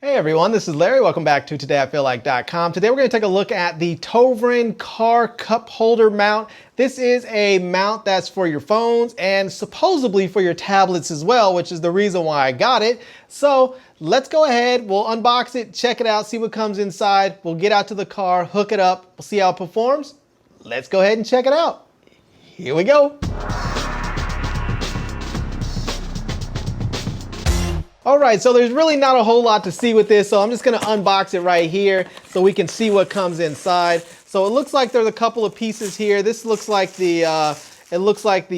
Hey everyone, this is Larry. Welcome back to TodayIFeelLike.com. Today we're going to take a look at the TOOVREN car cup holder mount. This is a mount that's for your phones and supposedly for your tablets as well, which is the reason why I got it. So let's go ahead, we'll unbox it, check it out, see what comes inside. We'll get out to the car, hook it up, we'll see how it performs. Let's go ahead and check it out. Here we go. All right, so there's really not a whole lot to see with this, so I'm just gonna unbox it right here so we can see what comes inside. So it looks like there's a couple of pieces here. This looks like the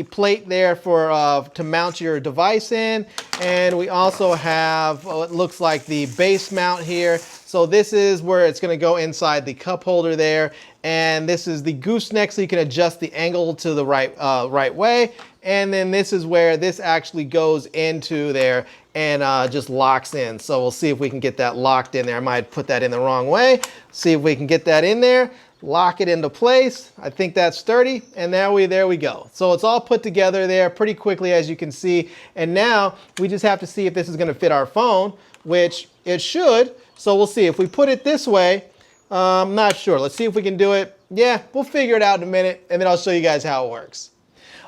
plate there for to mount your device in, and we also have it looks like the base mount here. So this is where it's gonna go inside the cup holder there, and this is the gooseneck, so you can adjust the angle to the right way. And then this is where this actually goes into there and just locks in. So we'll see if we can get that locked in there. I might put that in the wrong way. See if we can get that in there, lock it into place. I think that's sturdy, and there we go. So it's all put together there pretty quickly, as you can see. And now we just have to see if this is gonna fit our phone, which it should. So we'll see. If we put it this way, I'm not sure. Let's see if we can do it. Yeah, we'll figure it out in a minute, and then I'll show you guys how it works.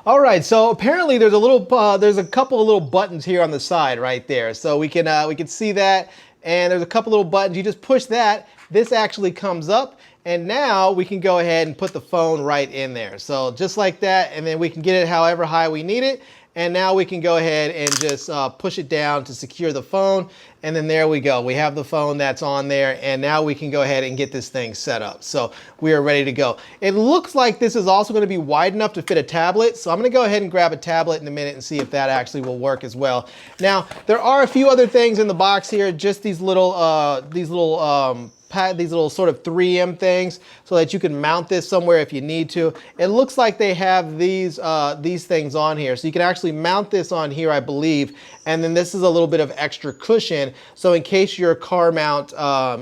All right, so apparently there's a couple of little buttons here on the side right there. So we can see that, and there's a couple little buttons. You just push that, this actually comes up, and now we can go ahead and put the phone right in there. So just like that, and then we can get it however high we need it. And now we can go ahead and just push it down to secure the phone. And then there we go. We have the phone that's on there, and now we can go ahead and get this thing set up. So we are ready to go. It looks like this is also going to be wide enough to fit a tablet. So I'm going to go ahead and grab a tablet in a minute and see if that actually will work as well. Now, there are a few other things in the box here, just these little sort of 3M things so that you can mount this somewhere if you need to. It looks like they have these things on here. So you can actually mount this on here, I believe. And then this is a little bit of extra cushion. So in case your car mount,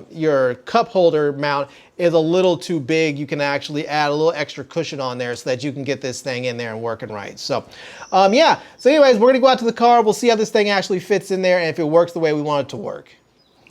your cup holder mount is a little too big, you can actually add a little extra cushion on there so that you can get this thing in there and working right. So yeah, so anyways, we're gonna go out to the car. We'll see how this thing actually fits in there and if it works the way we want it to work.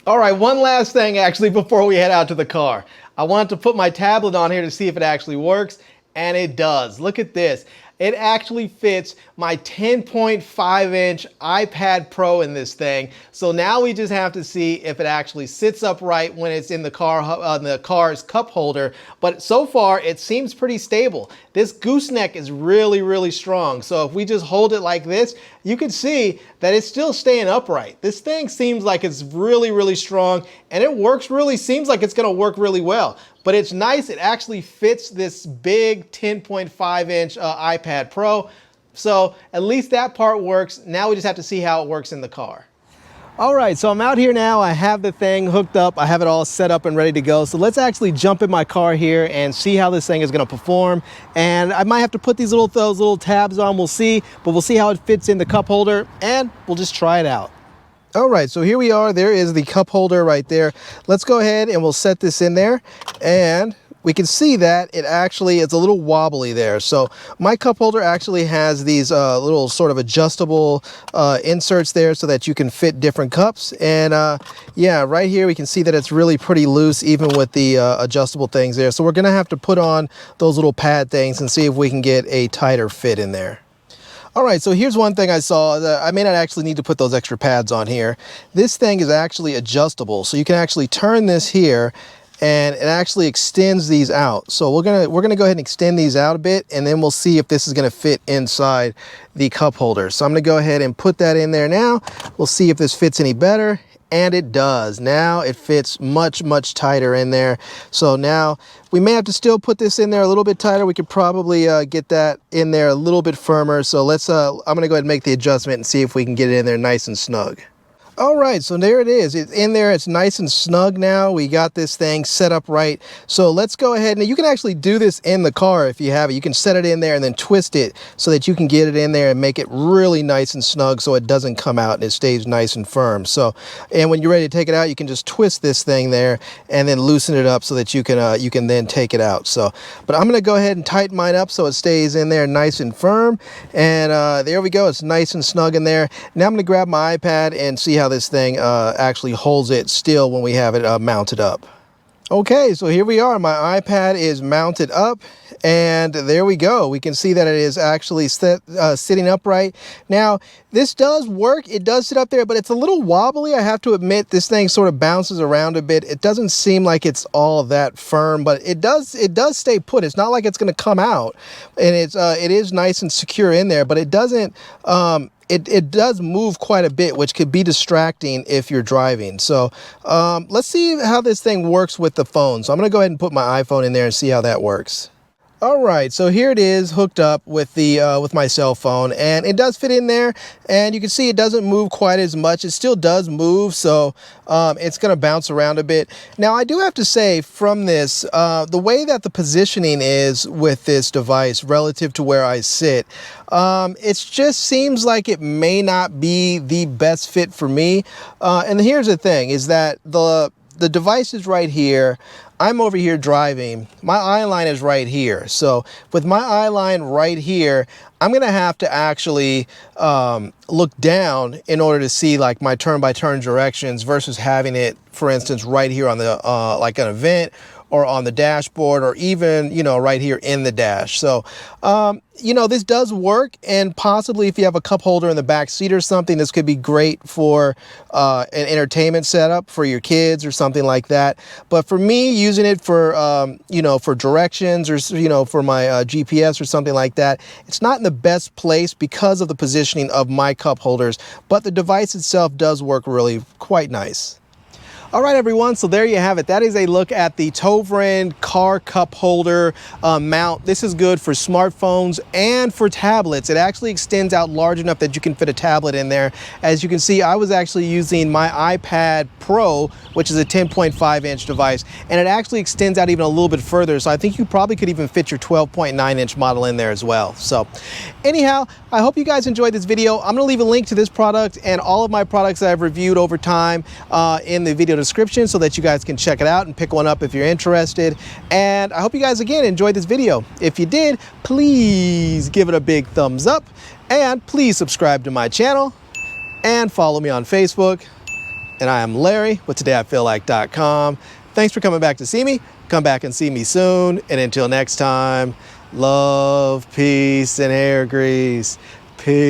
All right, one last thing actually before we head out to the car. I wanted to put my tablet on here to see if it actually works, and it does. Look at this. It actually fits my 10.5-inch iPad Pro in this thing. So now we just have to see if it actually sits upright when it's in the car's cup holder. But so far, it seems pretty stable. This gooseneck is really, really strong. So if we just hold it like this, you can see that it's still staying upright. This thing seems like it's really, really strong, and it seems like it's gonna work really well. But it's nice, it actually fits this big 10.5-inch iPad Pro. So at least that part works. Now we just have to see how it works in the car. All right, so I'm out here now. I have the thing hooked up. I have it all set up and ready to go. So let's actually jump in my car here and see how this thing is gonna perform. And I might have to put those little tabs on, we'll see. But we'll see how it fits in the cup holder, and we'll just try it out. All right, so here we are. There is the cup holder right there. Let's go ahead and we'll set this in there, and we can see that it's a little wobbly there. So my cup holder actually has these little sort of adjustable inserts there so that you can fit different cups. And yeah, right here we can see that it's really pretty loose even with the adjustable things there. So we're gonna have to put on those little pad things and see if we can get a tighter fit in there. All right, so here's one thing I saw. I may not actually need to put those extra pads on here. This thing is actually adjustable, so you can actually turn this here, and it actually extends these out. So we're gonna go ahead and extend these out a bit, and then we'll see if this is gonna fit inside the cup holder. So I'm gonna go ahead and put that in there now. We'll see if this fits any better. And it does. Now it fits much, much tighter in there. So now we may have to still put this in there a little bit tighter. We could probably get that in there a little bit firmer. So let's, I'm gonna go ahead and make the adjustment and see if we can get it in there nice and snug. All right, so there it is. It's in there, it's nice and snug now. We got this thing set up right. So let's go ahead, and you can actually do this in the car if you have it. You can set it in there and then twist it so that you can get it in there and make it really nice and snug so it doesn't come out and it stays nice and firm. So, and when you're ready to take it out, you can just twist this thing there and then loosen it up so that you can then take it out. So, but I'm gonna go ahead and tighten mine up so it stays in there nice and firm. And there we go, it's nice and snug in there. Now I'm gonna grab my iPad and see how how this thing actually holds it still when we have it mounted up. Okay, so here we are. My iPad is mounted up, and there we go. We can see that it is actually sitting upright. Now, this does work. It does sit up there, but it's a little wobbly. I have to admit, this thing sort of bounces around a bit. It doesn't seem like it's all that firm, but it does stay put. It's not like it's going to come out, and it is nice and secure in there, but it doesn't. It does move quite a bit, which could be distracting if you're driving. So let's see how this thing works with the phone. So I'm going to go ahead and put my iPhone in there and see how that works. All right, so here it is hooked up with the with my cell phone, and it does fit in there, and you can see it doesn't move quite as much. It still does move, so it's going to bounce around a bit. Now, I do have to say, from this, the way that the positioning is with this device relative to where I sit, it just seems like it may not be the best fit for me. And here's the thing, is that the device is right here. I'm over here driving. My eye line is right here. So with my eye line right here, I'm gonna have to actually look down in order to see like my turn-by-turn directions versus having it, for instance, right here on the like an event or on the dashboard, or even, you know, right here in the dash. So, you know, this does work, and possibly if you have a cup holder in the back seat or something, this could be great for an entertainment setup for your kids or something like that. But for me, using it for, you know, for directions, or, you know, for my GPS or something like that, it's not in the best place because of the positioning of my cup holders, but the device itself does work really quite nice. All right, everyone, so there you have it. That is a look at the TOOVREN car cup holder mount. This is good for smartphones and for tablets. It actually extends out large enough that you can fit a tablet in there. As you can see, I was actually using my iPad Pro, which is a 10.5-inch device, and it actually extends out even a little bit further. So I think you probably could even fit your 12.9-inch model in there as well. So anyhow, I hope you guys enjoyed this video. I'm gonna leave a link to this product and all of my products that I've reviewed over time in the video description, so that you guys can check it out and pick one up if you're interested. And I hope you guys again enjoyed this video. If you did, please give it a big thumbs up, and please subscribe to my channel and follow me on Facebook. And I am Larry with TodayIFeelLike.com. Thanks for coming back to see me. Come back and see me soon. And until next time, love, peace, and hair grease. Peace.